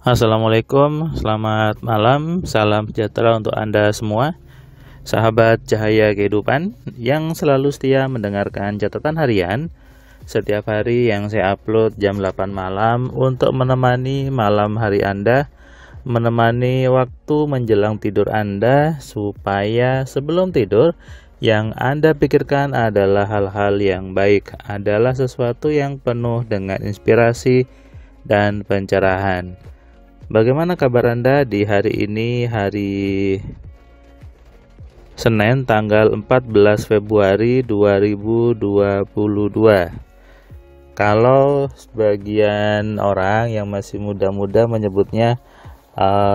Assalamualaikum, selamat malam, salam sejahtera untuk Anda semua, sahabat cahaya kehidupan yang selalu setia mendengarkan catatan harian setiap hari yang saya upload jam 8 malam untuk menemani malam hari Anda, menemani waktu menjelang tidur Anda, supaya sebelum tidur yang Anda pikirkan adalah hal-hal yang baik, adalah sesuatu yang penuh dengan inspirasi dan pencerahan. Bagaimana kabar Anda di hari ini, hari Senin tanggal 14 Februari 2022? Kalau sebagian orang yang masih muda-muda menyebutnya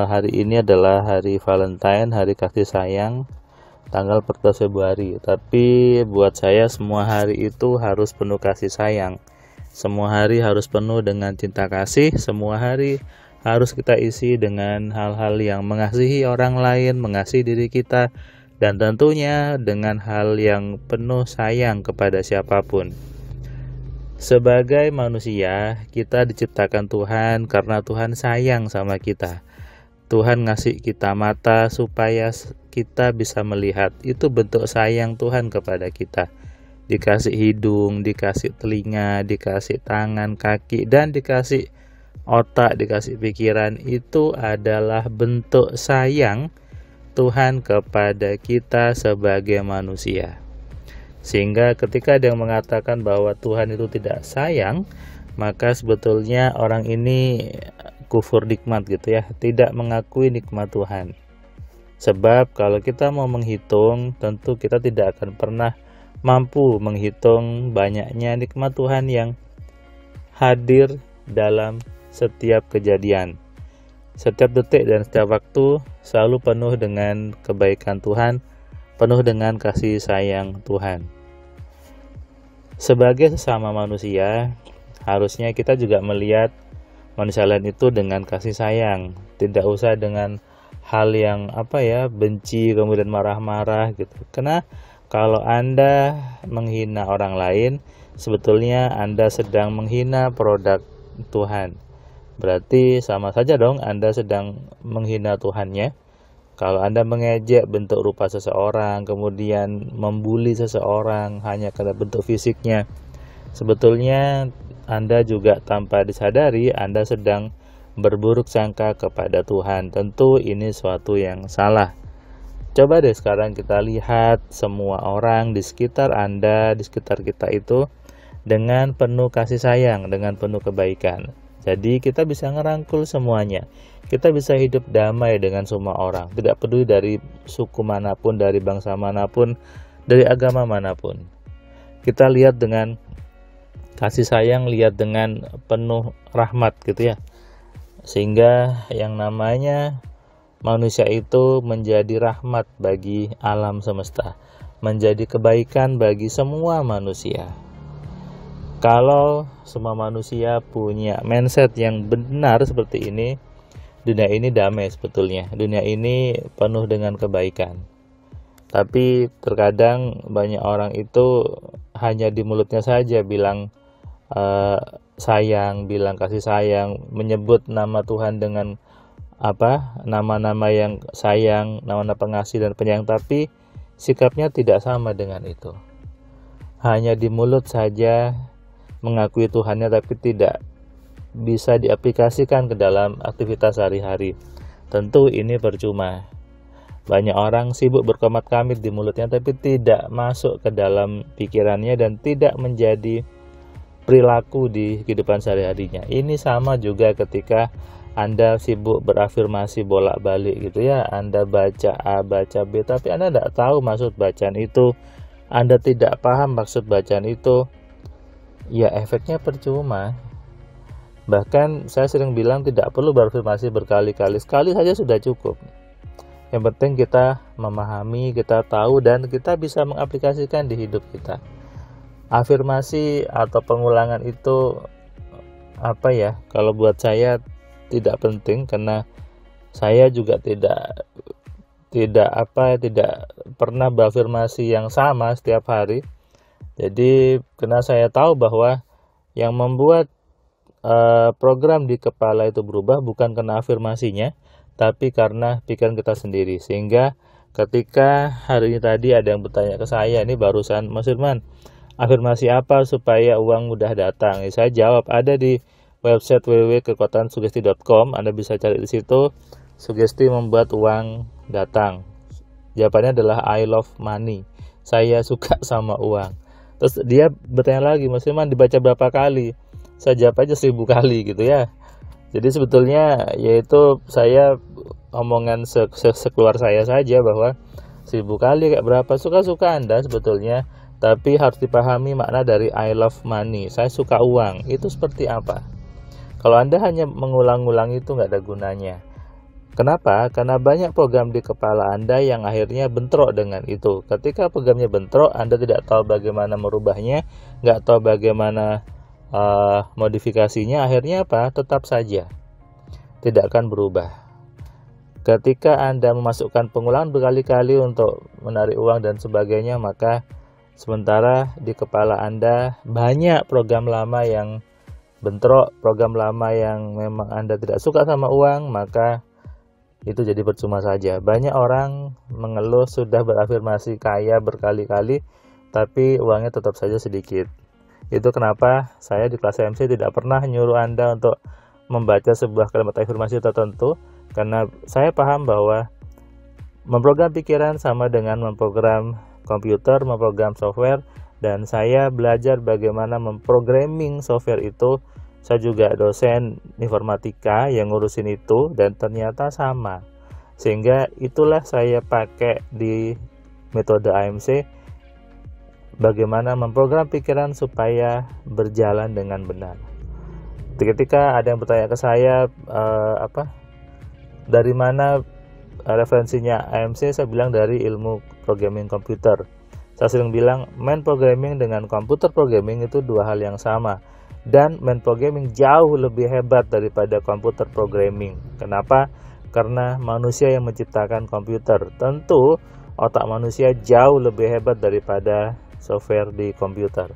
hari ini adalah hari Valentine, hari kasih sayang, tanggal 14 Februari. Tapi buat saya semua hari itu harus penuh kasih sayang. Semua hari harus penuh dengan cinta kasih, semua hari harus kita isi dengan hal-hal yang mengasihi orang lain, mengasihi diri kita, dan tentunya dengan hal yang penuh sayang kepada siapapun. Sebagai manusia, kita diciptakan Tuhan karena Tuhan sayang sama kita. Tuhan ngasih kita mata supaya kita bisa melihat. Itu bentuk sayang Tuhan kepada kita. Dikasih hidung, dikasih telinga, dikasih tangan, kaki, dan dikasih otak, dikasih pikiran. Itu adalah bentuk sayang Tuhan kepada kita sebagai manusia. Sehingga ketika ada yang mengatakan bahwa Tuhan itu tidak sayang, maka sebetulnya orang ini kufur nikmat gitu ya, tidak mengakui nikmat Tuhan. Sebab kalau kita mau menghitung, tentu kita tidak akan pernah mampu menghitung banyaknya nikmat Tuhan yang hadir dalam setiap kejadian. Setiap detik dan setiap waktu selalu penuh dengan kebaikan Tuhan, penuh dengan kasih sayang Tuhan. Sebagai sesama manusia, harusnya kita juga melihat manusia lain itu dengan kasih sayang. Tidak usah dengan hal yang benci kemudian marah-marah gitu. Karena kalau Anda menghina orang lain, sebetulnya Anda sedang menghina produk Tuhan. Berarti sama saja dong Anda sedang menghina Tuhannya. Kalau Anda mengejek bentuk rupa seseorang, kemudian membuli seseorang hanya karena bentuk fisiknya, sebetulnya Anda juga tanpa disadari Anda sedang berburuk sangka kepada Tuhan. Tentu ini suatu yang salah. Coba deh sekarang kita lihat semua orang di sekitar Anda, di sekitar kita itu dengan penuh kasih sayang, dengan penuh kebaikan. Jadi kita bisa ngerangkul semuanya. Kita bisa hidup damai dengan semua orang. Tidak peduli dari suku manapun, dari bangsa manapun, dari agama manapun. Kita lihat dengan kasih sayang, lihat dengan penuh rahmat gitu ya. Sehingga yang namanya manusia itu menjadi rahmat bagi alam semesta. Menjadi kebaikan bagi semua manusia. Kalau semua manusia punya mindset yang benar seperti ini, dunia ini damai sebetulnya. Dunia ini penuh dengan kebaikan. Tapi terkadang banyak orang itu hanya di mulutnya saja bilang sayang, bilang kasih sayang, menyebut nama Tuhan dengan nama-nama yang sayang, nama-nama pengasih dan penyayang, tapi sikapnya tidak sama dengan itu. Hanya di mulut saja mengakui Tuhannya, tapi tidak bisa diaplikasikan ke dalam aktivitas sehari-hari. Tentu ini percuma. Banyak orang sibuk berkomat-kamit di mulutnya, tapi tidak masuk ke dalam pikirannya dan tidak menjadi perilaku di kehidupan sehari-harinya. Ini sama juga ketika Anda sibuk berafirmasi bolak-balik gitu ya. Anda baca A, baca B, tapi Anda tidak tahu maksud bacaan itu. Anda tidak paham maksud bacaan itu. Ya efeknya percuma. Bahkan saya sering bilang tidak perlu berafirmasi berkali-kali, sekali saja sudah cukup. Yang penting kita memahami, kita tahu, dan kita bisa mengaplikasikan di hidup kita. Afirmasi atau pengulangan itu kalau buat saya tidak penting, karena saya juga tidak pernah berafirmasi yang sama setiap hari. Jadi karena saya tahu bahwa yang membuat program di kepala itu berubah bukan karena afirmasinya, tapi karena pikiran kita sendiri. Sehingga ketika hari ini tadi ada yang bertanya ke saya, ini barusan, Mas Firman, afirmasi apa supaya uang mudah datang? Saya jawab, ada di website www.kekuatansugesti.com. Anda bisa cari di situ, sugesti membuat uang datang. Jawabannya adalah I love money. Saya suka sama uang. Terus dia bertanya lagi, Mas Firman, dibaca berapa kali? Saya jawab aja 1000 kali gitu ya. Jadi sebetulnya yaitu saya omongan sekeluar saya saja bahwa 1000 kali kayak berapa, suka-suka Anda sebetulnya. Tapi harus dipahami makna dari I love money, saya suka uang, itu seperti apa. Kalau Anda hanya mengulang-ulang itu nggak ada gunanya. Kenapa? Karena banyak program di kepala Anda yang akhirnya bentrok dengan itu. Ketika programnya bentrok, Anda tidak tahu bagaimana merubahnya, nggak tahu bagaimana modifikasinya, akhirnya apa? Tetap saja tidak akan berubah. Ketika Anda memasukkan pengulangan berkali-kali untuk menarik uang dan sebagainya, maka sementara di kepala Anda banyak program lama yang bentrok, program lama yang memang Anda tidak suka sama uang, maka itu jadi percuma saja. Banyak orang mengeluh sudah berafirmasi kaya berkali-kali, tapi uangnya tetap saja sedikit. Itu kenapa saya di kelas MC tidak pernah nyuruh Anda untuk membaca sebuah kalimat afirmasi tertentu, karena saya paham bahwa memprogram pikiran sama dengan memprogram komputer, memprogram software, dan saya belajar bagaimana memprogramming software itu. Saya juga dosen informatika yang ngurusin itu dan ternyata sama. Sehingga itulah saya pakai di metode AMC, bagaimana memprogram pikiran supaya berjalan dengan benar. Ketika ada yang bertanya ke saya, dari mana referensinya AMC, saya bilang dari ilmu programming komputer. Saya sering bilang main programming dengan komputer programming itu dua hal yang sama. Dan main programming jauh lebih hebat daripada komputer programming. Kenapa? Karena manusia yang menciptakan komputer. Tentu otak manusia jauh lebih hebat daripada software di komputer.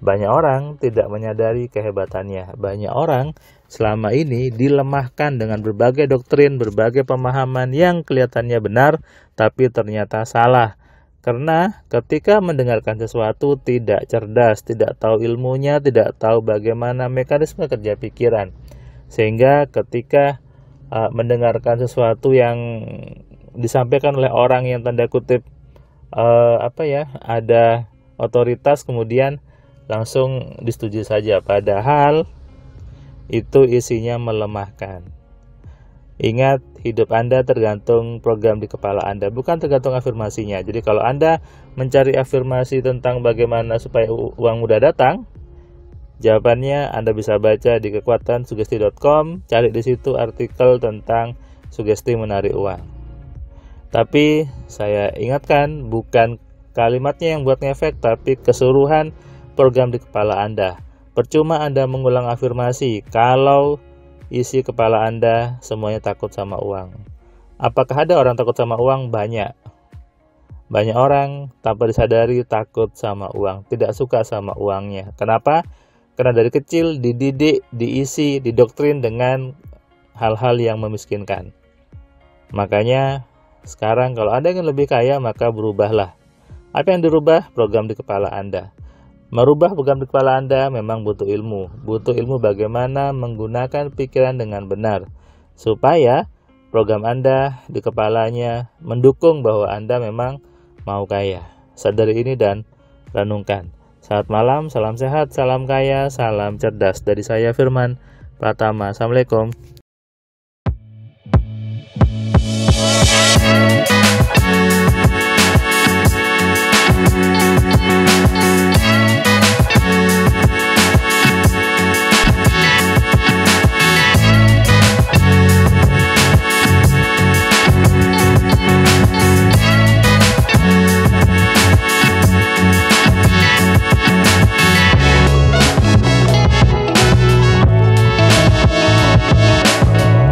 Banyak orang tidak menyadari kehebatannya. Banyak orang selama ini dilemahkan dengan berbagai doktrin, berbagai pemahaman yang kelihatannya benar, tapi ternyata salah. Karena ketika mendengarkan sesuatu tidak cerdas, tidak tahu ilmunya, tidak tahu bagaimana mekanisme kerja pikiran. Sehingga ketika mendengarkan sesuatu yang disampaikan oleh orang yang tanda kutip ada otoritas, kemudian langsung disetujui saja, padahal itu isinya melemahkan. Ingat, hidup Anda tergantung program di kepala Anda, bukan tergantung afirmasinya. Jadi kalau Anda mencari afirmasi tentang bagaimana supaya uang mudah datang, jawabannya Anda bisa baca di kekuatansugesti.com, cari di situ artikel tentang sugesti menarik uang. Tapi saya ingatkan, bukan kalimatnya yang buat ngefek, tapi keseluruhan program di kepala Anda. Percuma Anda mengulang afirmasi kalau isi kepala Anda semuanya takut sama uang. Apakah ada orang takut sama uang? Banyak. Banyak orang tanpa disadari takut sama uang, tidak suka sama uangnya. Kenapa? Karena dari kecil dididik, diisi, didoktrin dengan hal-hal yang memiskinkan. Makanya sekarang kalau Anda ingin lebih kaya, maka berubahlah. Apa yang dirubah? Program di kepala Anda. Merubah program di kepala Anda memang butuh ilmu. Butuh ilmu bagaimana menggunakan pikiran dengan benar, supaya program Anda di kepalanya mendukung bahwa Anda memang mau kaya. Sadari ini dan renungkan. Selamat malam, salam sehat, salam kaya, salam cerdas. Dari saya Firman Pratama. Assalamualaikum.